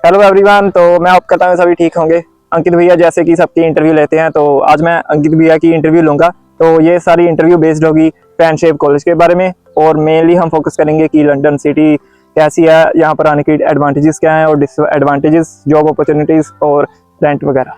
Hello everyone. तो मैं hope करता हूँ सभी ठीक होंगे। अंकित भैया जैसे कि सबकी इंटरव्यू लेते हैं, तो आज मैं अंकित भैया की इंटरव्यू लूँगा। तो ये सारी इंटरव्यू बेस्ड होगी फ्रेंडशिप कॉलेज के बारे में, और मेनली हम फोकस करेंगे कि लंदन सिटी कैसी है, यहाँ पर आने की एडवांटेजेस क्या हैं और डिसएडवांटेजेस, जॉब अपॉर्चुनिटीज़ और रेंट वगैरह।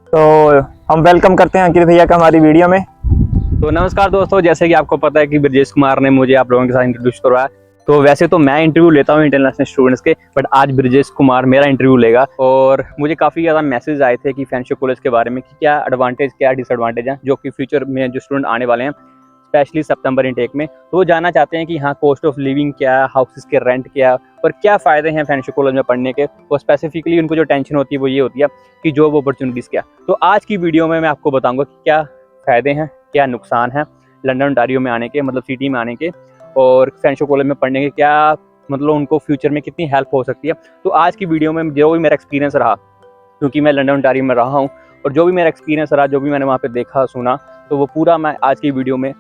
तो हम वेलकम करते हैं अंकित भैया का हमारी वीडियो में। तो नमस्कार दोस्तों, जैसे कि आपको पता है कि ब्रजेश कुमार ने मुझे आप लोगों के साथ इंट्रोड्यूस करवाया। तो वैसे तो मैं इंटरव्यू लेता हूँ इंटरनेशनल स्टूडेंट्स के, बट आज ब्रजेश कुमार मेरा इंटरव्यू लेगा। और मुझे काफ़ी ज़्यादा मैसेज आए थे कि फ्रेंडशिप कॉलेज के बारे में कि क्या एडवांटेज क्या डिसएडवांटेज है, जो कि फ्यूचर में जो स्टूडेंट आने वाले हैं स्पेशली सितंबर इनटेक में, तो वो जानना चाहते हैं कि हाँ कॉस्ट ऑफ लिविंग क्या है, हाउसेस के रेंट क्या है और क्या फ़ायदे हैं फ्रेंडशिप कॉलेज में पढ़ने के। और स्पेसिफिकली उनको जो टेंशन होती है वो ये होती है कि जॉब अपॉर्चुनिटीज़ क्या। तो आज की वीडियो में मैं आपको बताऊँगा कि क्या फ़ायदे हैं, क्या नुकसान है लंदन ओंटारियो में आने के, मतलब सिटी में आने के, और फ्रेंडशिप कॉलेज में पढ़ने के क्या मतलब उनको फ्यूचर में कितनी हेल्प हो सकती है। तो आज की वीडियो में जो भी मेरा एक्सपीरियंस रहा, क्योंकि मैं लंदन ओंटारियो में रहा हूँ, और जो भी मेरा एक्सपीरियंस रहा, जो भी मैंने वहाँ पे देखा सुना, तो वो पूरा मैं आज की वीडियो में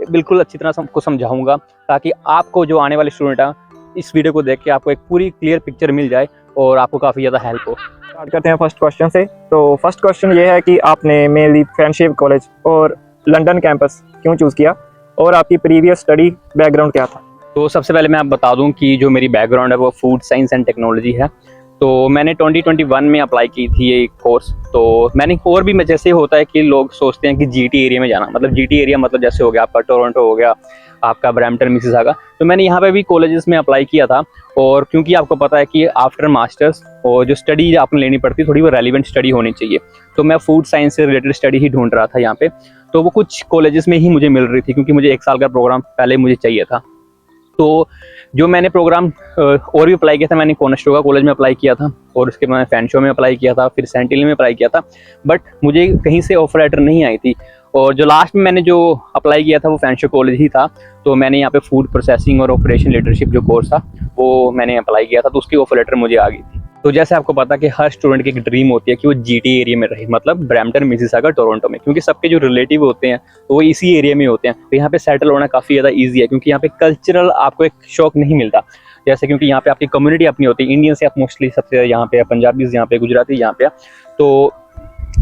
बिल्कुल अच्छी तरह सबको समझाऊंगा, ताकि आपको जो आने वाले स्टूडेंट हैं इस वीडियो को देख के आपको एक पूरी क्लियर पिक्चर मिल जाए और आपको काफ़ी ज़्यादा हेल्प हो। स्टार्ट करते हैं फर्स्ट क्वेश्चन से। तो फर्स्ट क्वेश्चन ये है कि आपने मेनली फ्रेंडशिप कॉलेज और लंदन कैंपस क्यों चूज़ किया, और आपकी प्रीवियस स्टडी बैकग्राउंड क्या था? तो सबसे पहले मैं आप बता दूं कि जो मेरी बैकग्राउंड है वो फूड साइंस एंड टेक्नोलॉजी है। तो मैंने 2021 में अप्लाई की थी ये कोर्स। तो मैंने और भी जैसे होता है कि लोग सोचते हैं कि जीटी एरिया में जाना, मतलब जीटी एरिया मतलब जैसे हो गया आपका टोरंटो हो गया, आपका ब्रैम्पटन मिसिसागा। तो मैंने यहाँ पे भी कॉलेजेस में अप्लाई किया था। और क्योंकि आपको पता है कि आफ्टर मास्टर्स और जो स्टडी आपने लेनी पड़ती है थोड़ी वो रेलिवेंट स्टडी होनी चाहिए, तो मैं फूड साइंस से रिलेटेड स्टडी ही ढूंढ रहा था यहाँ पे। तो वो कुछ कॉलेजेस में ही मुझे मिल रही थी, क्योंकि मुझे 1 साल का प्रोग्राम पहले मुझे चाहिए था। तो जो मैंने प्रोग्राम और भी अप्लाई किया था, मैंने कोनेस्टोगा कॉलेज में अप्लाई किया था, और उसके बाद फैनशो में अप्लाई किया था, फिर सेंटिल में अप्लाई किया था, बट मुझे कहीं से ऑफर लेटर नहीं आई थी। और जो लास्ट में मैंने जो अप्लाई किया था वो फैनशो कॉलेज ही था। तो मैंने यहाँ पे फूड प्रोसेसिंग और ऑपरेशन लीडरशिप जो कोर्स था वो मैंने अप्लाई किया था, तो उसकी ऑफर लेटर मुझे आ गई थी। तो जैसे आपको पता कि हर स्टूडेंट की एक ड्रीम होती है कि वो जीटी एरिया में रहे, मतलब ब्रैम्पटन मिसिसागा टोरंटो में, क्योंकि सबके जो रिलेटिव होते हैं तो वो इसी एरिया में होते हैं। तो यहाँ पे सेटल होना काफ़ी ज़्यादा ईजी है, क्योंकि यहाँ पे कल्चरल आपको एक शौक नहीं मिलता। जैसे क्योंकि यहाँ पे आपकी कम्युनिटी अपनी होती है, इंडियन से आप मोस्टली सबसे यहाँ पे, पंजाबीज यहाँ पे, गुजराती यहाँ पे। तो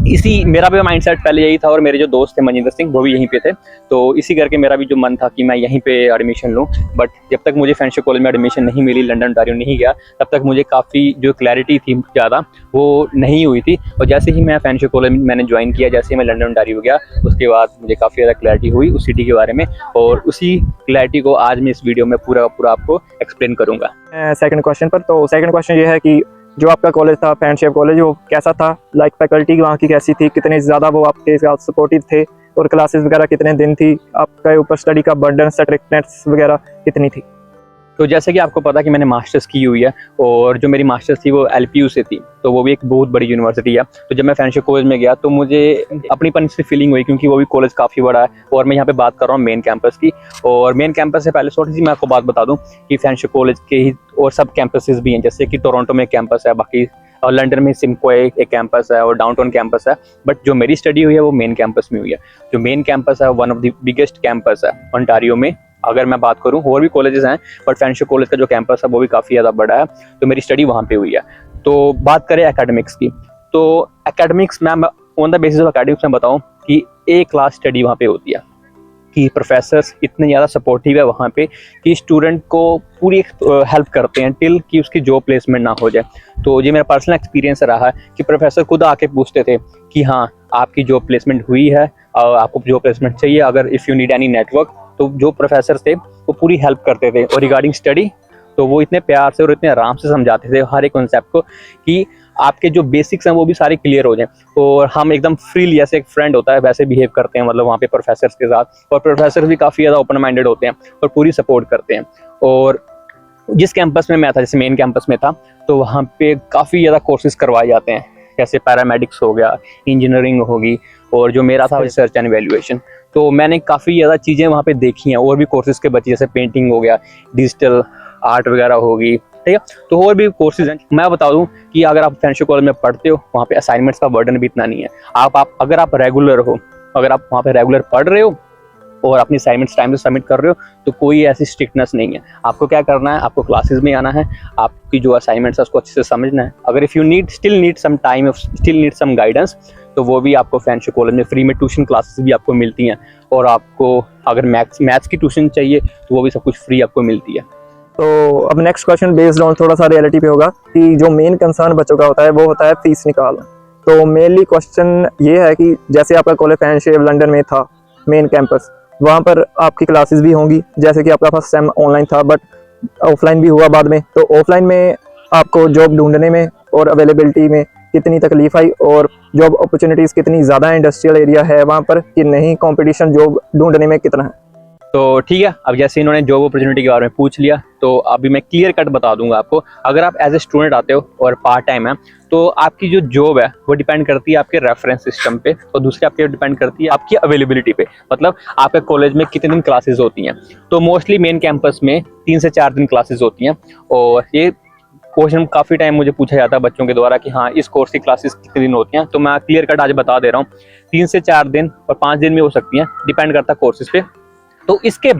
इसी मेरा भी माइंडसेट पहले यही था, और मेरे जो दोस्त थे मजिंदर सिंह वो भी यहीं पे थे। तो इसी करके मेरा भी जो मन था कि मैं यहीं पे एडमिशन लूँ। बट जब तक मुझे फ्रेंडशिप कॉलेज में एडमिशन नहीं मिली, लंदन ओंटारियो नहीं गया, तब तक मुझे काफ़ी जो क्लैरिटी थी ज़्यादा वो नहीं हुई थी। और जैसे ही मैं फ्रेंडशिप कॉलेज मैंने ज्वाइन किया, जैसे ही मैं लंदन ओंटारियो गया, उसके बाद मुझे काफ़ी ज़्यादा क्लैरिटी हुई उस सिटी के बारे में, और उसी क्लैरिटी को आज मैं इस वीडियो में पूरा आपको एक्सप्लेन करूँगा। सेकंड क्वेश्चन पर। तो सेकंड क्वेश्चन ये है कि जो आपका कॉलेज था फ्रेंडशिप कॉलेज, वो कैसा था? लाइक फैकल्टी वहाँ की कैसी थी, कितने ज़्यादा वो आपके साथ सपोर्टिव थे, और क्लासेस वगैरह कितने दिन थी, आपके ऊपर स्टडी का बर्डन, स्ट्रिक्टनेस वगैरह कितनी थी? तो जैसे कि आपको पता कि मैंने मास्टर्स की हुई है, और जो मेरी मास्टर्स थी वो एलपीयू से थी, तो वो भी एक बहुत बड़ी यूनिवर्सिटी है। तो जब मैं फ्रेंडशिप कॉलेज में गया तो मुझे अपनीपन से फीलिंग हुई, क्योंकि वो भी कॉलेज काफ़ी बड़ा है। और मैं यहाँ पे बात कर रहा हूँ मेन कैंपस की। और मेन कैंपस से पहले छोटी सी मैं आपको बात बता दूँ कि फ्रेंडशिप कॉलेज के ही और सब कैंपसेस भी हैं, जैसे कि टोरंटो में कैंपस है, बाकी और लंदन में सिम्कोए एक कैंपस है, और डाउनटाउन कैंपस है। बट जो मेरी स्टडी हुई है वो मेन कैंपस में हुई है। जो मेन कैंपस है one of the biggest campus है ओंटारियो में। अगर मैं बात करूं, और भी कॉलेजेस हैं, बट फ्रेंडशिप कॉलेज का जो कैंपस है वो भी काफ़ी ज़्यादा बड़ा है। तो मेरी स्टडी वहाँ पे हुई है। तो बात करें एकेडमिक्स की, तो एकेडमिक्स में on the basis of academics में बताऊँ कि ए क्लास स्टडी वहाँ पे होती है, कि प्रोफेसर्स इतने ज़्यादा सपोर्टिव है वहाँ पे कि स्टूडेंट को पूरी हेल्प करते हैं टिल कि उसकी जॉब प्लेसमेंट ना हो जाए। तो ये मेरा पर्सनल एक्सपीरियंस रहा है कि प्रोफेसर खुद आके पूछते थे कि हाँ आपकी जॉब प्लेसमेंट हुई है, आपको जॉब प्लेसमेंट चाहिए, अगर if you need any network. तो जो प्रोफेसर थे वो पूरी हेल्प करते थे। और रिगार्डिंग स्टडी तो वो इतने प्यार से और इतने आराम से समझाते थे हर एक कॉन्सेप्ट को, कि आपके जो बेसिक्स हैं वो भी सारे क्लियर हो जाएं। और हम एकदम फ्रीली, जैसे एक फ्रेंड होता है वैसे बिहेव करते हैं, मतलब वहाँ पे प्रोफेसर्स के साथ। और प्रोफेसर भी काफ़ी ज़्यादा ओपन माइंडेड होते हैं और पूरी सपोर्ट करते हैं। और जिस कैंपस में मैं था, जैसे मेन कैंपस में था, तो वहाँ पे काफ़ी ज़्यादा कोर्सेज करवाए जाते हैं, जैसे पैरामेडिक्स हो गया, इंजीनियरिंग होगी, और जो मेरा था रिसर्च एंड वैल्यूएशन। तो मैंने काफ़ी ज़्यादा चीज़ें वहाँ पे देखी हैं, और भी कोर्सेज के बच्चे, जैसे पेंटिंग हो गया, डिजिटल आर्ट वगैरह होगी, ठीक है। तो और भी कोर्सेज हैं। मैं बता दूं कि अगर आप फ्रेंडशिप कॉलेज में पढ़ते हो, वहाँ पे असाइनमेंट्स का बर्डन भी इतना नहीं है। अगर आप रेगुलर हो, अगर आप वहाँ पे रेगुलर पढ़ रहे हो, और अपनी असाइनमेंट्स टाइम से सबमिट कर रहे हो तो कोई ऐसी स्ट्रिक्टनेस नहीं है। आपको क्या करना है, आपको क्लासेस में आना है, आपकी जो असाइनमेंट्स है उसको अच्छे से समझना है। अगर if you still need some time, still need some guidance, तो वो भी आपको फैंशो कॉलेज में फ्री में ट्यूशन क्लासेस भी आपको मिलती हैं। और आपको अगर मैथ्स की ट्यूशन चाहिए तो वो भी सब कुछ फ्री आपको मिलती है। तो अब नेक्स्ट क्वेश्चन बेस्ड ऑन थोड़ा सा रियलिटी पे होगा कि जो मेन कंसर्न बच्चों का होता है वो होता है फीस निकालना। तो मेनली क्वेश्चन ये है कि जैसे आपका कॉलेज फैनशेप लंदन में था मेन कैंपस, वहाँ पर आपकी क्लासेस भी होंगी, जैसे कि आपका फर्स्ट सेम ऑनलाइन था बट ऑफलाइन भी हुआ बाद में। तो ऑफलाइन में आपको जॉब ढूंढने में और अवेलेबिलिटी में कितनी तकलीफ आई, और जॉब अपॉर्चुनिटीज़ कितनी ज़्यादा इंडस्ट्रियल एरिया है वहाँ पर कि नहीं, कंपटीशन जॉब ढूंढने में कितना है। तो ठीक है, अब जैसे इन्होंने जॉब अपॉर्चुनिटी के बारे में पूछ लिया तो अभी मैं क्लियर कट बता दूंगा आपको। अगर आप एज ए स्टूडेंट आते हो और पार्ट टाइम है तो आपकी जो जॉब है वो डिपेंड करती है आपके रेफरेंस सिस्टम पे, और दूसरी आपके डिपेंड करती है आपकी अवेलेबिलिटी पे, मतलब आपके कॉलेज में कितने दिन क्लासेस होती हैं। तो मोस्टली मेन कैंपस में 3 से 4 दिन क्लासेस होती हैं। और ये क्वेश्चन काफ़ी टाइम मुझे पूछा जाता है बच्चों के द्वारा कि हाँ इस कोर्स की क्लासेस कितने दिन होती हैं। तो मैं क्लियर कट आज बता दे रहा हूँ, 3 से 4 दिन और 5 दिन भी हो सकती हैं, डिपेंड करता है कोर्सेज पे। तो उसके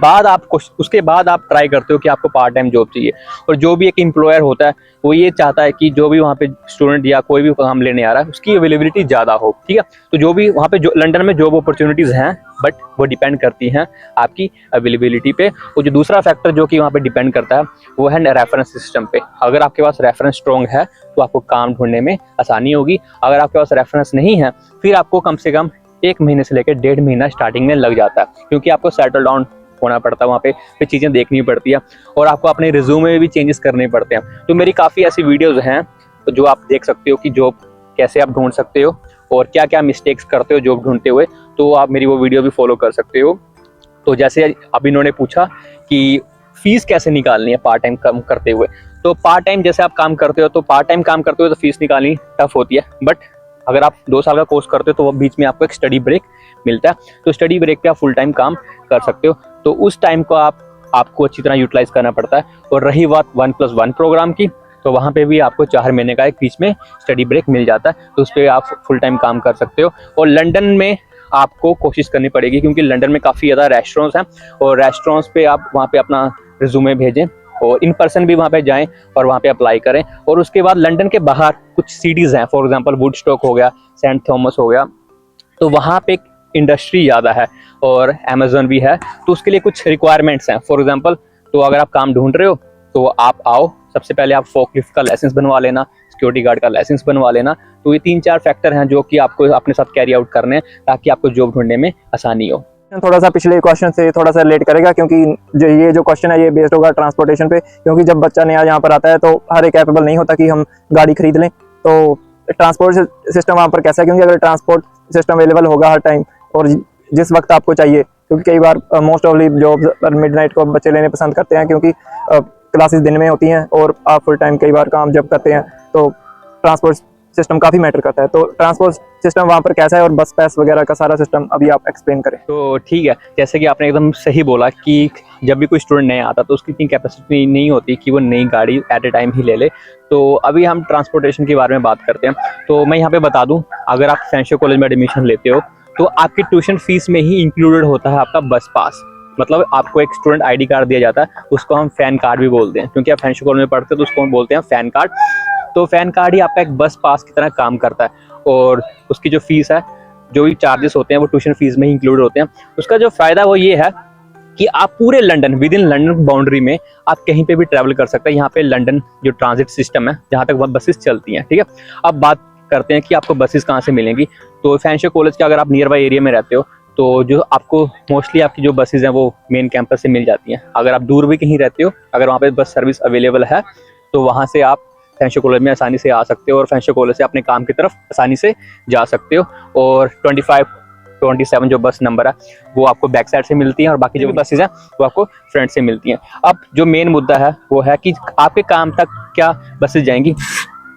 बाद आप ट्राई करते हो कि आपको पार्ट टाइम जॉब चाहिए। और जो भी एक एम्प्लॉयर होता है वो ये चाहता है कि जो भी वहाँ पे स्टूडेंट या कोई भी काम लेने आ रहा है उसकी अवेलेबिलिटी ज़्यादा हो, ठीक है। तो जो भी वहाँ पे जो लंदन में जॉब अपॉर्चुनिटीज़ हैं बट वो डिपेंड करती हैं आपकी अवेलेबिलिटी पे। और जो दूसरा फैक्टर जो कि वहाँ पे डिपेंड करता है वो है रेफरेंस सिस्टम पे। अगर आपके पास रेफरेंस स्ट्रॉन्ग है तो आपको काम ढूंढने में आसानी होगी। अगर आपके पास रेफरेंस नहीं है फिर आपको कम से कम 1 महीने से लेकर 1.5 महीना स्टार्टिंग में लग जाता है, क्योंकि आपको सेटल डाउन होना पड़ता है वहाँ पे, फिर चीज़ें देखनी पड़ती है और आपको अपने रिज्यूमे में भी चेंजेस करने पड़ते हैं। तो मेरी काफ़ी ऐसी वीडियोज़ हैं जो आप देख सकते हो कि जॉब कैसे आप ढूंढ सकते हो और क्या क्या मिस्टेक्स करते हो जॉब ढूंढते हुए, तो आप मेरी वो वीडियो भी फॉलो कर सकते हो। तो जैसे अब इन्होंने पूछा कि फीस कैसे निकालनी है पार्ट टाइम काम करते हुए, तो पार्ट टाइम जैसे आप काम करते हो तो पार्ट टाइम काम करते हो तो फीस निकालनी टफ होती है। बट अगर आप 2 साल का कोर्स करते हो तो वो बीच में आपको एक स्टडी ब्रेक मिलता है, तो स्टडी ब्रेक पे आप फुल टाइम काम कर सकते हो। तो उस टाइम को आपको अच्छी तरह यूटिलाइज करना पड़ता है। और रही बात 1+1 प्रोग्राम की, तो वहाँ पे भी आपको 4 महीने का एक बीच में स्टडी ब्रेक मिल जाता है, तो उस पर आप फुल टाइम काम कर सकते हो। और लंदन में आपको कोशिश करनी पड़ेगी क्योंकि लंदन में काफ़ी ज़्यादा रेस्टोरेंट्स हैं, और रेस्टोरेंट्स पे आप वहाँ पे अपना रिज्यूमे भेजें और इन पर्सन भी वहाँ पे जाएं और वहाँ पे अप्लाई करें। और उसके बाद लंदन के बाहर कुछ सिटीज़ हैं, फॉर एग्जांपल वुडस्टॉक हो गया, सेंट थॉमस हो गया, तो वहाँ पे इंडस्ट्री ज़्यादा है और अमेज़न भी है, तो उसके लिए कुछ रिक्वायरमेंट्स हैं। फॉर एग्जांपल तो अगर आप काम ढूंढ रहे हो तो आप आओ, सबसे पहले आप फोकलिफ्ट का लाइसेंस बनवा लेना, सिक्योरिटी गार्ड का लाइसेंस बनवा लेना। तो ये 3-4 फैक्टर हैं जो कि आपको अपने साथ कैरी आउट करने हैं ताकि आपको जॉब ढूंढने में आसानी हो। थोड़ा सा पिछले क्वेश्चन से थोड़ा सा रिलेट करेगा क्योंकि जो क्वेश्चन है ये बेस्ड होगा ट्रांसपोर्टेशन पे, क्योंकि जब बच्चा नया यहाँ पर आता है तो हर एक कैपेबल नहीं होता कि हम गाड़ी खरीद लें। तो ट्रांसपोर्ट सिस्टम वहाँ पर कैसा है, क्योंकि अगर ट्रांसपोर्ट सिस्टम अवेलेबल होगा हर टाइम और जिस वक्त आपको चाहिए, क्योंकि कई बार मोस्ट ऑफली जॉब्स पर मिडनाइट को बच्चे लेने पसंद करते हैं क्योंकि क्लासेस दिन में होती हैं और आप फुल टाइम कई बार काम जब करते हैं तो ट्रांसपोर्ट सिस्टम काफ़ी मैटर करता है। तो ट्रांसपोर्ट सिस्टम वहाँ पर कैसा है और बस पास वगैरह का सारा सिस्टम अभी आप एक्सप्लेन करें। तो ठीक है, जैसे कि आपने एकदम सही बोला कि जब भी कोई स्टूडेंट नया आता तो उसकी इतनी कैपेसिटी नहीं होती कि वो नई गाड़ी एट ए टाइम ही ले ले। तो अभी हम ट्रांसपोर्टेशन के बारे में बात करते हैं। तो मैं यहाँ पे बता दूँ, अगर आप फैंशो कॉलेज में एडमिशन लेते हो तो आपकी ट्यूशन फीस में ही इंक्लूडेड होता है आपका बस पास, मतलब आपको एक स्टूडेंट आईडी कार्ड दिया जाता है, उसको हम फैन कार्ड भी बोलते हैं, क्योंकि आप फैंशो कॉलेज में पढ़ते हो तो उसको हम बोलते हैं फैन कार्ड। तो फैन कार्ड ही आपका एक बस पास की तरह काम करता है और उसकी जो फीस है, जो भी चार्जेस होते हैं वो ट्यूशन फीस में ही इंक्लूड होते हैं। उसका जो फायदा वो ये है कि आप पूरे London, with in London boundary में आप कहीं पे भी ट्रैवल कर सकते हैं। यहाँ पे लंदन जो ट्रांजिट सिस्टम है जहाँ तक बसेस चलती हैं, ठीक है। अब बात करते हैं कि आपको बसेस कहाँ से मिलेंगी। तो फैंशो कॉलेज के अगर आप नियर बाई एरिया में रहते हो तो जो आपको मोस्टली आपकी जो बसेज हैं वो मेन कैंपस से मिल जाती हैं। अगर आप दूर भी कहीं रहते हो, अगर वहाँ पे बस सर्विस अवेलेबल है तो वहाँ से आप फैंशो कॉलेज में आसानी से आ सकते हो और फैंशो कॉलेज से अपने काम की तरफ आसानी से जा सकते हो। और 25-27 जो बस नंबर है वो आपको बैक साइड से मिलती हैं और बाकी जो बसेज हैं वो आपको फ्रंट से मिलती हैं। अब जो मेन मुद्दा है वो है कि आपके काम तक क्या बसेज जाएंगी।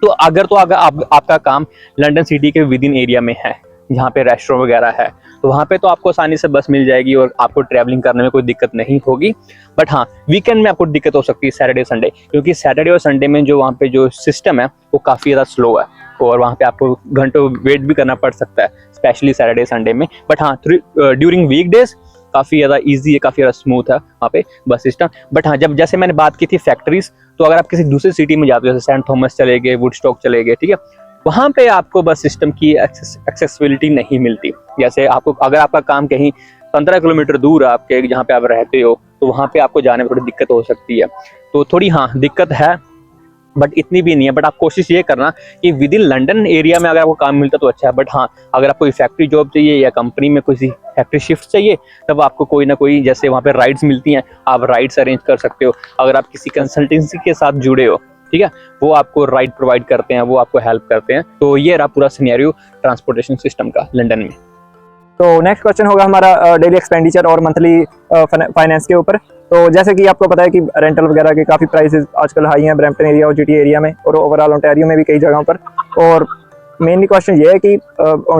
तो अगर आपका काम लंदन सिटी के विद इन एरिया में है जहाँ पे रेस्टोरेंट वगैरह है तो वहाँ पे तो आपको आसानी से बस मिल जाएगी और आपको ट्रैवलिंग करने में कोई दिक्कत नहीं होगी। बट हाँ, वीकेंड में आपको दिक्कत हो सकती है, सैटरडे संडे, क्योंकि सैटरडे और संडे में जो वहाँ पे जो सिस्टम है वो काफ़ी ज़्यादा स्लो है और वहाँ पे आपको घंटों वेट भी करना पड़ सकता है, स्पेशली सैटरडे संडे में। बट हाँ, ड्यूरिंग वीकडेज काफ़ी ज़्यादा ईजी है, काफ़ी ज़्यादा स्मूथ है वहाँ पे बस सिस्टम। बट हाँ, जब जैसे मैंने बात की थी फैक्ट्रीज, तो अगर आप किसी दूसरी सिटी में जाते हो जैसे सेंट थॉमस चले गए, वुडस्टॉक चले गए, ठीक है, वहाँ पे आपको बस सिस्टम की एक्सेसिबिलिटी नहीं मिलती। जैसे आपको अगर आपका काम कहीं 15 किलोमीटर दूर है आपके जहाँ पे आप रहते हो, तो वहाँ पे आपको जाने में थोड़ी दिक्कत हो सकती है। तो थोड़ी हाँ दिक्कत है, बट इतनी भी नहीं है। बट आप कोशिश ये करना कि विद इन लंदन एरिया में अगर आपको काम मिलता तो अच्छा है। बट हाँ, अगर आपको फैक्ट्री जॉब चाहिए या कंपनी में कोई फैक्ट्री शिफ्ट चाहिए, तब आपको कोई ना कोई, जैसे वहाँ पे राइड्स मिलती हैं, आप राइड्स अरेंज कर सकते हो। अगर आप किसी कंसल्टेंसी के साथ जुड़े हो, ठीक है, वो आपको राइड प्रोवाइड करते हैं, वो आपको हेल्प करते हैं। तो ये रहा पूरा सिनेरियो ट्रांसपोर्टेशन सिस्टम का लंदन में। तो नेक्स्ट क्वेश्चन होगा हमारा डेली एक्सपेंडिचर और मंथली फाइनेंस के ऊपर। तो जैसे कि आपको पता है कि रेंटल वगैरह के काफ़ी प्राइसेस आजकल हाई हैं ब्रैम्पटन एरिया और जीटीए एरिया में, और ओवरऑल ओंटारियो में भी कई जगहों पर। और मेनली क्वेश्चन ये है कि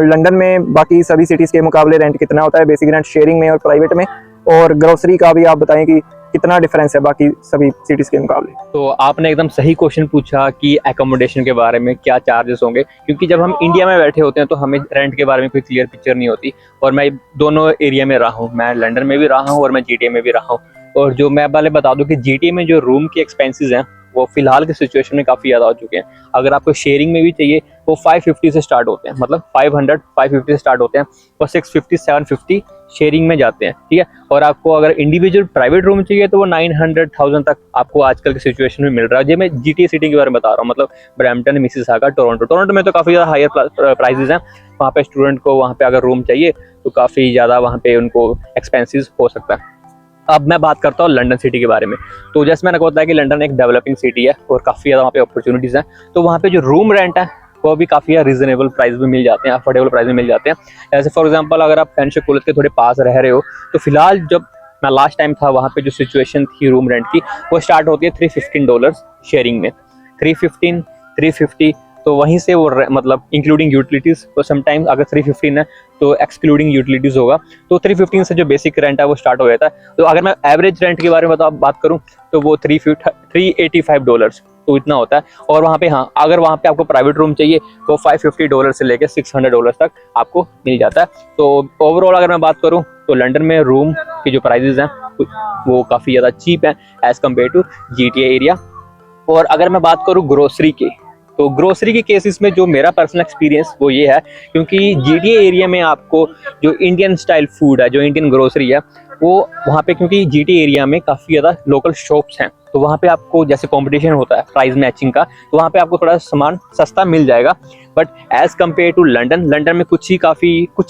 लंदन में बाकी सभी सिटीज़ के मुकाबले रेंट कितना होता है, बेसिक रेंट शेयरिंग में और प्राइवेट में, और ग्रोसरी का भी आप बताएं कि कितना डिफरेंस है बाकी सभी सिटीज़ के मुकाबले। तो आपने एकदम सही क्वेश्चन पूछा कि एकोमोडेशन के बारे में क्या चार्जेस होंगे, क्योंकि जब हम इंडिया में बैठे होते हैं तो हमें रेंट के बारे में कोई क्लियर पिक्चर नहीं होती। और मैं दोनों एरिया में रहा हूँ, मैं लंदन में भी रहा हूँ और मैं जीटीए में भी रहा हूँ। और जो मैं पहले बता दूं कि जीटीए में जो रूम के एक्सपेंसेस हैं वो फिलहाल के सिचुएशन में काफ़ी ज़्यादा हो चुके हैं। अगर आपको शेयरिंग में भी चाहिए वो 550 से स्टार्ट होते हैं, मतलब 550 से स्टार्ट होते हैं, और 650 750 शेयरिंग में जाते हैं, ठीक है। और आपको अगर इंडिविजुअल प्राइवेट रूम चाहिए तो वो 900,000 तक आपको आजकल के सिचुएशन में मिल रहा है। ये मैं जीटीए सिटी के बारे में बता रहा हूँ, मतलब ब्रैम्पटन, मिसिसागा, टोरंटो में तो काफ़ी ज़्यादा हायर प्राइजेस हैं। वहाँ पे स्टूडेंट को वहाँ पे अगर रूम चाहिए तो काफ़ी ज़्यादा वहाँ पे उनको एक्सपेंसिस हो सकता है। अब मैं बात करता हूँ लंदन सिटी के बारे में। तो जैसे मैंने बताया कि लंदन एक डेवलपिंग सिटी है और काफ़ी ज़्यादा वहाँ पे अपॉर्चुनिटीज़ हैं। तो वहाँ पे जो रूम रेंट है वो भी काफ़ी रीजनेबल प्राइस में मिल जाते हैं, अफोर्डेबल प्राइस में मिल जाते हैं। जैसे फॉर एग्जांपल अगर आप फेंशर कॉलेज के थोड़े पास रह रहे हो, तो फिलहाल जब मैं लास्ट टाइम था वहाँ पे जो सिचुएशन थी रूम रेंट की, वो स्टार्ट होती है $315 शेयरिंग में, 315 350। तो वहीं से वो मतलब इंक्लूडिंग यूटिलिटीज़, तो समटाइम्स अगर 315 है तो एक्सक्लूडिंग यूटिलिटीज़ होगा, तो 315 से जो बेसिक रेंट है वो स्टार्ट हो जाता है। तो अगर मैं एवरेज रेंट के बारे में बात करूं तो वो $385 तो इतना होता है। और वहाँ पे हाँ, अगर वहाँ पे आपको प्राइवेट रूम चाहिए तो $550 से लेकर $600 तक आपको मिल जाता है। तो ओवरऑल अगर मैं बात करूँ तो लंदन में रूम की जो प्राइजेज़ हैं वो काफ़ी ज़्यादा चीप हैं as compare to GTA area. और अगर मैं बात करूँ ग्रोसरी की, तो ग्रोसरी के केसेस में जो मेरा पर्सनल एक्सपीरियंस वो ये है, क्योंकि जीटीए एरिया में आपको जो इंडियन स्टाइल फूड है, जो इंडियन ग्रोसरी है, वो वहाँ पे, क्योंकि जीटीए एरिया में काफ़ी ज़्यादा लोकल शॉप्स हैं, तो वहाँ पे आपको जैसे कंपटीशन होता है प्राइस मैचिंग का, तो वहाँ पे आपको थोड़ा सामान सस्ता मिल जाएगा। But as compare to London में कुछ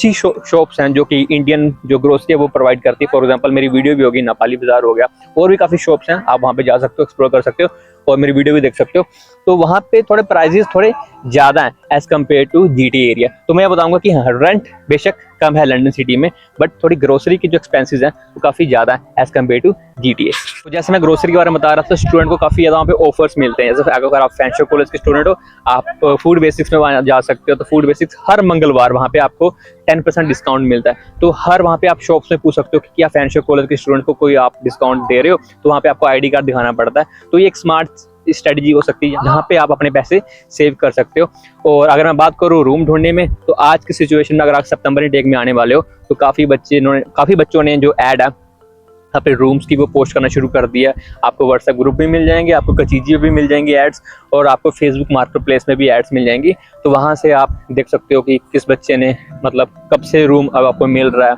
ही शॉप्स हैं जो कि इंडियन जो ग्रोसरी है वो प्रोवाइड करती है। फॉर एग्जांपल मेरी वीडियो भी होगी, नेपाली बाजार हो गया, और भी काफ़ी शॉप्स हैं, आप वहाँ पे जा सकते हो, एक्सप्लोर कर सकते हो और मेरी वीडियो भी देख सकते हो। तो वहाँ पे थोड़े प्राइजेस थोड़े ज़्यादा हैं as compare to GTA area. तो मैं बताऊँगा कि हाँ, रेंट बेशक कम है लंदन सिटी में, बट थोड़ी ग्रोसरी की जो एक्सपेंसेस हैं वो काफ़ी ज़्यादा है एज़ कम्पेयर टू जीटीए। तो जैसे मैं ग्रोसरी के बारे में बता रहा था, स्टूडेंट को काफ़ी ज़्यादा वहाँ पे ऑफर्स मिलते हैं। जैसे अगर आप फेंशर कॉलेज के स्टूडेंट हो, आप फूड बेसिक्स में वहाँ जा सकते हो। तो फूड बेसिक्स हर मंगलवार वहाँ पे आपको 10% डिस्काउंट मिलता है। तो हर वहाँ पे आप शॉप्स में पूछ सकते हो कि क्या फेंशर कॉलेज के स्टूडेंट को कोई आप डिस्काउंट दे रहे हो, तो वहाँ पे आपको ID कार्ड दिखाना पड़ता है। तो ये एक स्मार्ट स्ट्रेटजी हो सकती है जहाँ पे आप अपने पैसे सेव कर सकते हो। और अगर मैं बात करूँ रूम ढूंढने में, तो आज की सिचुएशन में अगर आप सितंबर इंटेक में आने वाले हो तो काफ़ी बच्चों ने जो ऐड है अपने रूम्स की वो पोस्ट करना शुरू कर दिया। आपको व्हाट्सएप ग्रुप भी मिल जाएंगे, आपको कचीजी भी मिल जाएंगी एड्स, और आपको फेसबुक मार्केट प्लेस में भी एड्स मिल जाएंगी। तो वहाँ से आप देख सकते हो कि किस बच्चे ने मतलब कब से रूम अब आपको मिल रहा है।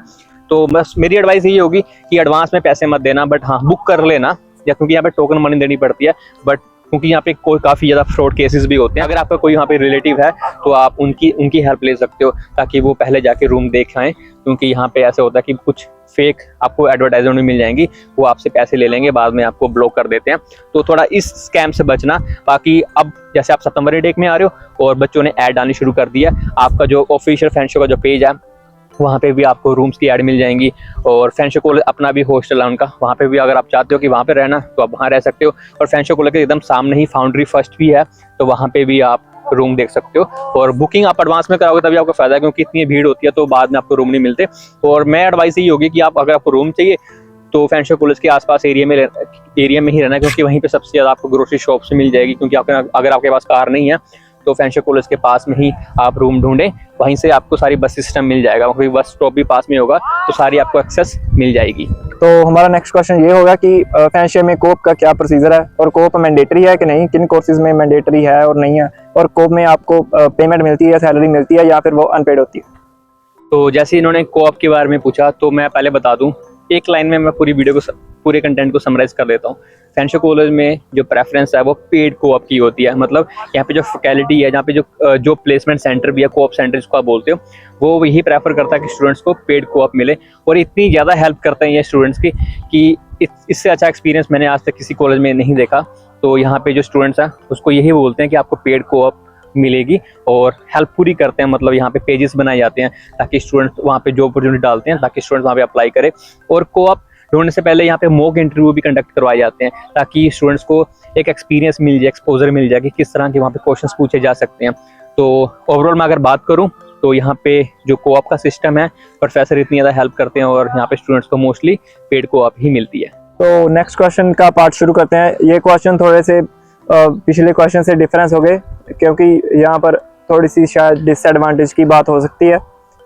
तो बस मेरी एडवाइस यही होगी कि एडवांस में पैसे मत देना, बट हाँ बुक कर लेना, या क्योंकि यहाँ पे टोकन मनी देनी पड़ती है। बट क्योंकि यहाँ पे कोई काफ़ी ज़्यादा फ्रॉड केसेस भी होते हैं, अगर आपका कोई यहाँ पे रिलेटिव है तो आप उनकी हेल्प ले सकते हो, ताकि वो पहले जाके रूम देख आएँ। क्योंकि यहाँ पे ऐसा होता है कि कुछ फेक आपको एडवर्टाइजमेंट भी मिल जाएंगी, वो आपसे पैसे ले लेंगे, बाद में आपको ब्लॉक कर देते हैं। तो थोड़ा इस स्कैम से बचना। बाकी अब जैसे आप सितंबर इंटेक में आ रहे हो और बच्चों ने ऐड आनी शुरू कर दिया, आपका जो ऑफिशियल फेंशर का जो पेज है वहाँ पे भी आपको रूम्स की ऐड मिल जाएंगी। और फेंशर कॉलेज अपना भी हॉस्टल है उनका, वहाँ पे भी अगर आप चाहते हो कि वहाँ पे रहना तो आप वहाँ रह सकते हो। और फेंशर कॉलेज के एकदम सामने ही फाउंड्री फर्स्ट भी है, तो वहाँ पे भी आप रूम देख सकते हो। और बुकिंग आप एडवांस में कराओगे तभी आपको फायदा है, क्योंकि इतनी भीड़ होती है तो बाद में आपको रूम नहीं मिलते। और मैं एडवाइस यही होगी कि आप अगर आपको रूम चाहिए तो फेंशर कॉलेज के आसपास एरिया में ही रहना, क्योंकि वहीं पे सबसे ज़्यादा आपको ग्रोसरी शॉप से मिल जाएगी। क्योंकि अगर आपके पास कार नहीं है तो फैंशे कॉलेज के पास में ही आप रूम ढूंढें, वहीं से आपको सारी बस सिस्टम मिल जाएगा, क्योंकि बस स्टॉप भी पास में होगा, तो सारी आपको एक्सेस मिल जाएगी। तो हमारा नेक्स्ट क्वेश्चन ये होगा कि फैंशे में कोप का क्या प्रोसीजर है, और कोप मैंडेटरी है कि नहीं, किन कोर्सेज में मैंडेटरी है और नहीं है, और कोप में आपको पेमेंट मिलती है, सैलरी मिलती है, या फिर वो अनपेड होती है। तो जैसे इन्होंने कोऑप के बारे में पूछा, तो मैं पहले बता दूं, एक लाइन में मैं पूरे कंटेंट को समराइज कर देता हूँ। फैंशे कॉलेज में जो प्रेफरेंस है वो पेड कोऑप की होती है। मतलब यहाँ पे जो फैकल्टी है, जहाँ पे जो प्लेसमेंट सेंटर भी है, कोऑप सेंटर जिसको आप बोलते हो, वो यही प्रेफर करता है कि स्टूडेंट्स को पेड कोऑप मिले, और इतनी ज़्यादा हेल्प करते हैं ये स्टूडेंट्स की कि इससे अच्छा एक्सपीरियंस मैंने आज तक किसी कॉलेज में नहीं देखा। तो यहाँ पे जो स्टूडेंट्स हैं उसको यही बोलते हैं कि आपको पेड कोऑप मिलेगी, और हेल्प पूरी करते हैं। मतलब यहाँ पे पेजेस बनाए जाते हैं ताकि स्टूडेंट वहाँ पे जॉब अपॉर्चुनिटी डालते हैं, ताकि स्टूडेंट वहाँ पे अप्लाई करें। और कोऑप ढूंढने से पहले यहाँ पे मॉक इंटरव्यू भी कंडक्ट करवाए जाते हैं, ताकि स्टूडेंट्स को एक एक्सपीरियंस मिल जाए, एक्सपोजर मिल जाए कि किस तरह के वहाँ पे क्वेश्चंस पूछे जा सकते हैं। तो ओवरऑल मैं अगर बात करूँ तो यहाँ पे जो कोऑप का सिस्टम है, प्रोफेसर इतनी ज़्यादा हेल्प करते हैं, और यहाँ पे स्टूडेंट्स को मोस्टली पेड कोऑप ही मिलती है। तो नेक्स्ट क्वेश्चन का पार्ट शुरू करते हैं। ये क्वेश्चन थोड़े से पिछले क्वेश्चन से डिफरेंस हो गए, क्योंकि यहाँ पर थोड़ी सी शायद डिसएडवांटेज की बात हो सकती है।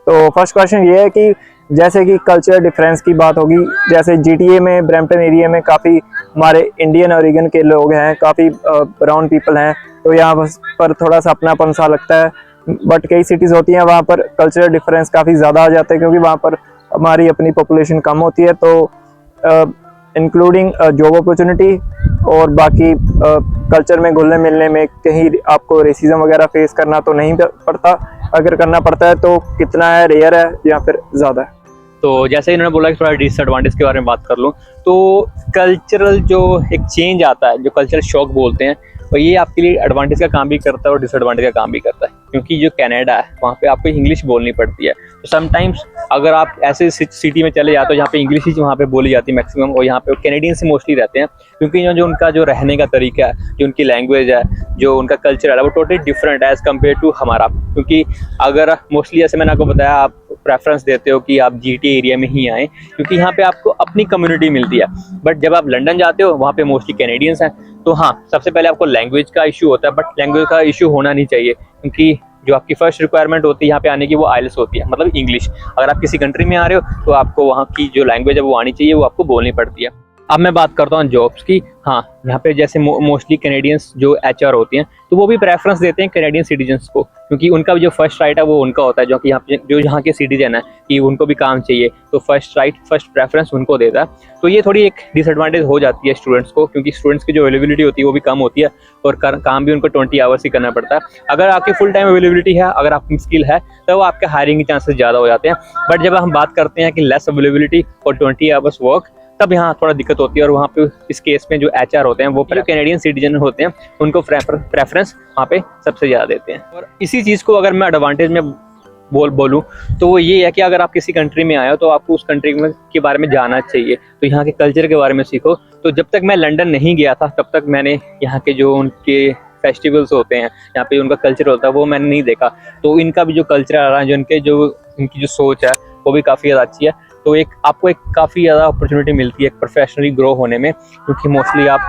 तो फर्स्ट क्वेश्चन ये है कि जैसे कि कल्चर डिफरेंस की बात होगी, जैसे GTA में, ब्रैम्पटन एरिया में काफ़ी हमारे इंडियन ओरिजिन के लोग हैं, काफ़ी ब्राउन पीपल हैं, तो यहाँ पर थोड़ा सा अपनापन सा लगता है। बट कई सिटीज़ होती हैं वहाँ पर कल्चरल डिफरेंस काफ़ी ज़्यादा आ जाता है, क्योंकि वहाँ पर हमारी अपनी पॉपुलेशन कम होती है। तो इंक्लूडिंग जॉब अपॉर्चुनिटी और बाकी कल्चर में घुलने मिलने में कहीं आपको रेसिज्म वगैरह फेस करना तो नहीं पड़ता। अगर करना पड़ता है तो कितना है, रेयर है या फिर ज़्यादा है। तो जैसे इन्होंने बोला कि थोड़ा डिसएडवांटेज के बारे में बात कर लूँ, तो कल्चरल जो एक चेंज आता है, जो कल्चरल शॉक बोलते हैं, तो ये आपके लिए एडवांटेज का काम भी करता है और डिसएडवांटेज का काम भी करता है। क्योंकि जो कनाडा है वहाँ पे आपको इंग्लिश बोलनी पड़ती है। तो समटाइम्स अगर आप ऐसे सिटी में चले जाते हो जहाँ पे इंग्लिश ही वहाँ पे बोली जाती है मैक्सिमम, और यहाँ पे कैनेडियन से मोस्टली रहते हैं, क्योंकि जो उनका जो रहने का तरीका है, जो उनकी लैंग्वेज है, जो उनका कल्चर है, वो टोटली डिफरेंट है एज़ कम्पेयर टू हमारा। क्योंकि अगर मोस्टली जैसे मैंने आपको बताया, आप प्रेफरेंस देते हो कि आप GTA एरिया में ही आएँ, क्योंकि यहाँ पे आपको अपनी कम्युनिटी मिलती है। बट जब आप लंदन जाते हो वहाँ पे मोस्टली कैनेडियंस हैं। तो हाँ, सबसे पहले आपको लैंग्वेज का इशू होता है, बट लैंग्वेज का इशू होना नहीं चाहिए, क्योंकि जो आपकी फर्स्ट रिक्वायरमेंट होती है यहाँ पे आने की, वो आइल्स होती है, मतलब इंग्लिश। अगर आप किसी कंट्री में आ रहे हो तो आपको वहाँ की जो लैंग्वेज है वो आनी चाहिए, वो आपको बोलनी पड़ती है। अब मैं बात करता हूँ जॉब्स की। हाँ, यहाँ पे जैसे मोस्टली कैनेडियंस जो HR होती हैं, तो वो भी प्रेफरेंस देते हैं कैनेडियन सिटीजन्स को, क्योंकि उनका भी जो फर्स्ट राइट है वो उनका होता है, जो कि यहाँ के सिटीजन है कि उनको भी काम चाहिए, तो फर्स्ट राइट, फर्स्ट प्रेफरेंस उनको देता है। तो ये थोड़ी एक डिसएडवांटेज हो जाती है स्टूडेंट्स को, क्योंकि स्टूडेंट्स की जो अवेलेबिलिटी होती है वो भी कम होती है, और काम भी उनको 20 आवर्स ही करना पड़ता है। अगर आपकी फुल टाइम अवेलेबिलिटी है, अगर आपकी स्किल है, तो वो आपके हायरिंग के चांसेस ज़्यादा हो जाते हैं। बट जब हम बात करते हैं कि लेस अवेलेबिलिटी और 20 आवर्स वर्क, तब यहाँ थोड़ा दिक्कत होती है। और वहाँ पे इस केस में जो HR होते हैं, वो जो कैनेडियन सिटीजन होते हैं, उनको प्रेफरेंस वहाँ पे सबसे ज़्यादा देते हैं। और इसी चीज़ को अगर मैं एडवांटेज में बोलूँ तो वो ये है कि अगर आप किसी कंट्री में आए हो तो आपको उस कंट्री के बारे में जानना चाहिए, तो यहाँ के कल्चर के बारे में सीखो। तो जब तक मैं लंदन नहीं गया था तब तक मैंने यहाँ के जो उनके फेस्टिवल्स होते हैं, यहाँ पे उनका कल्चर होता है, वो मैंने नहीं देखा। तो इनका भी जो कल्चर आ रहा है, जो इनकी जो सोच है, वो भी काफ़ी ज़्यादा अच्छी है। तो आपको काफ़ी ज़्यादा अपॉर्चुनिटी मिलती है प्रोफेशनली ग्रो होने में, क्योंकि मोस्टली आप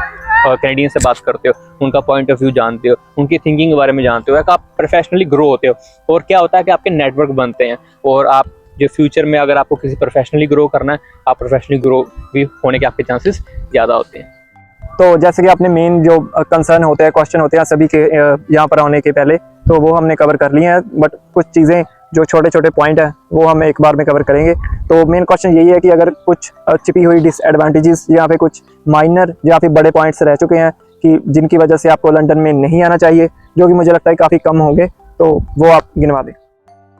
कैनेडियन से बात करते हो, उनका पॉइंट ऑफ व्यू जानते हो, उनकी थिंकिंग के बारे में जानते हो, आप प्रोफेशनली ग्रो होते हो। और क्या होता है कि आपके नेटवर्क बनते हैं, और आप जो फ्यूचर में अगर आपको किसी प्रोफेशनली ग्रो करना है, आप प्रोफेशनली ग्रो भी होने के आपके चांसेस ज़्यादा होते हैं। तो जैसे कि आपने मेन जो कंसर्न होते हैं, क्वेश्चन होते हैं सभी के यहाँ पर आने के पहले, तो वो हमने कवर कर लिए हैं। बट कुछ चीज़ें जो छोटे छोटे पॉइंट हैं वो हम एक बार में कवर करेंगे। तो मेन क्वेश्चन यही है कि अगर कुछ छिपी हुई डिसएडवांटेजेस या फिर कुछ माइनर या फिर बड़े पॉइंट्स रह चुके हैं कि जिनकी वजह से आपको लंदन में नहीं आना चाहिए, जो कि मुझे लगता है काफ़ी कम होंगे, तो वो आप गिनवा दें।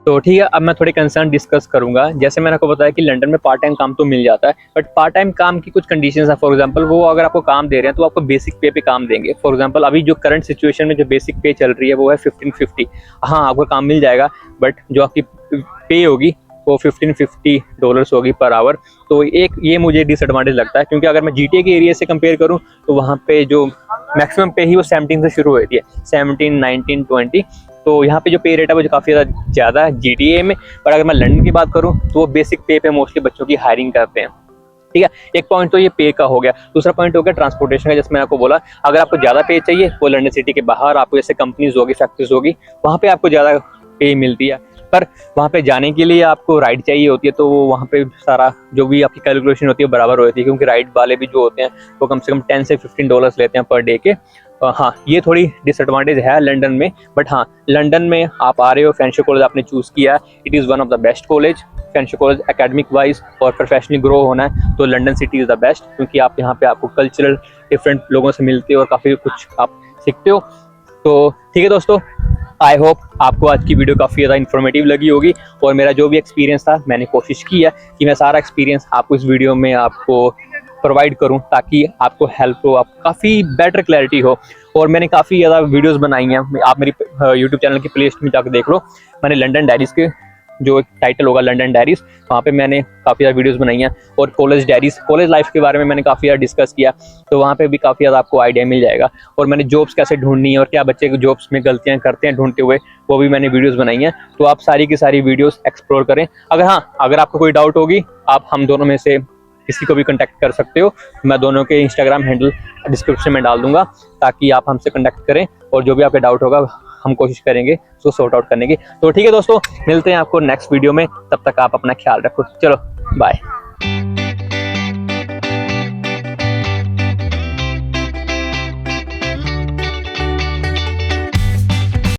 तो ठीक है, अब मैं थोड़े कंसर्न डिस्कस करूंगा। जैसे मैंने आपको बताया कि लंदन में पार्ट टाइम काम तो मिल जाता है, बट पार्ट टाइम काम की कुछ कंडीशंस है। फॉर एग्जांपल, वो अगर आपको काम दे रहे हैं तो आपको बेसिक पे काम देंगे। फॉर एग्जांपल, अभी जो करंट सिचुएशन में जो बेसिक पे चल रही है वो है $1550। हाँ, आपको काम मिल जाएगा, बट जो आपकी पे होगी वो $1550 होगी पर आवर। तो ये मुझे डिसएडवांटेज लगता है, क्योंकि अगर मैं GTA के एरिया से कंपेयर करूँ तो वहाँ पे जो मैक्सिमम पे ही वो 17 से शुरू होती है, 17, 19, 20। तो यहाँ पे जो पे रेट है वो काफ़ी ज़्यादा है GTA में। पर अगर मैं लंदन की बात करूँ तो वो बेसिक पे मोस्टली बच्चों की हायरिंग करते हैं। ठीक है। एक पॉइंट तो ये पे का हो गया। दूसरा पॉइंट हो गया ट्रांसपोर्टेशन का, जैसे मैंने आपको बोला, अगर आपको ज़्यादा पे चाहिए वो लंदन सिटी के बाहर आपको जैसे कंपनीज होगी, फैक्ट्रीज होगी, वहाँ पे आपको ज़्यादा पे मिलती है। पर वहाँ पे जाने के लिए आपको राइड चाहिए होती है, तो वो वहाँ पे सारा जो भी आपकी कैलकुलेशन होती है बराबर होती है, क्योंकि राइड वाले भी जो होते हैं वो कम से कम 10 से 15 डॉलर्स लेते हैं पर डे के। हाँ, ये थोड़ी डिसएडवांटेज है लंदन में, बट हाँ, लंदन में आप आ रहे हो, फ्रेंडशिप कॉलेज आपने चूज़ किया, it is one of the best college. Friendship college academic wise और प्रोफेशनली ग्रो होना है तो London city is the best, क्योंकि आप यहाँ पे आपको कल्चरल डिफरेंट लोगों से मिलते हो और काफ़ी कुछ आप सीखते हो। तो ठीक है दोस्तों, आई होप आपको आज की वीडियो काफ़ी ज़्यादा इन्फॉर्मेटिव लगी होगी, और मेरा जो भी एक्सपीरियंस था मैंने कोशिश की है कि मैं सारा एक्सपीरियंस आपको इस वीडियो में आपको प्रोवाइड करूं, ताकि आपको हेल्प हो, आप काफ़ी बेटर क्लैरिटी हो। और मैंने काफ़ी ज़्यादा वीडियोस बनाई हैं, आप मेरी यूट्यूब चैनल की प्लेलिस्ट में जाकर देख लो। मैंने लंदन डायरीज़ के जो एक टाइटल होगा लंदन डायरीज़, वहाँ पे मैंने काफ़ी ज़्यादा वीडियोस बनाई हैं, और कॉलेज डायरीज़, कॉलेज लाइफ के बारे में मैंने काफ़ी ज़्यादा डिस्कस किया, तो वहाँ पे भी काफ़ी ज़्यादा आपको आइडिया मिल जाएगा। और मैंने जॉब्स कैसे ढूंढनी है और क्या बच्चे जॉब्स में गलतियाँ करते हैं ढूंढते हुए, वो भी मैंने वीडियोस बनाई हैं। तो आप सारी की सारी वीडियोस एक्सप्लोर करें। अगर आपको कोई डाउट होगी, आप हम दोनों में से किसी को भी कांटेक्ट कर सकते हो। मैं दोनों के इंस्टाग्राम हैंडल डिस्क्रिप्शन में डाल दूंगा, ताकि आप हमसे कांटेक्ट करें, और जो भी आपका डाउट होगा हम कोशिश करेंगे उसको सॉर्ट आउट करने की। तो ठीक है दोस्तों, मिलते हैं आपको नेक्स्ट वीडियो में, तब तक आप अपना ख्याल रखो। चलो बाय।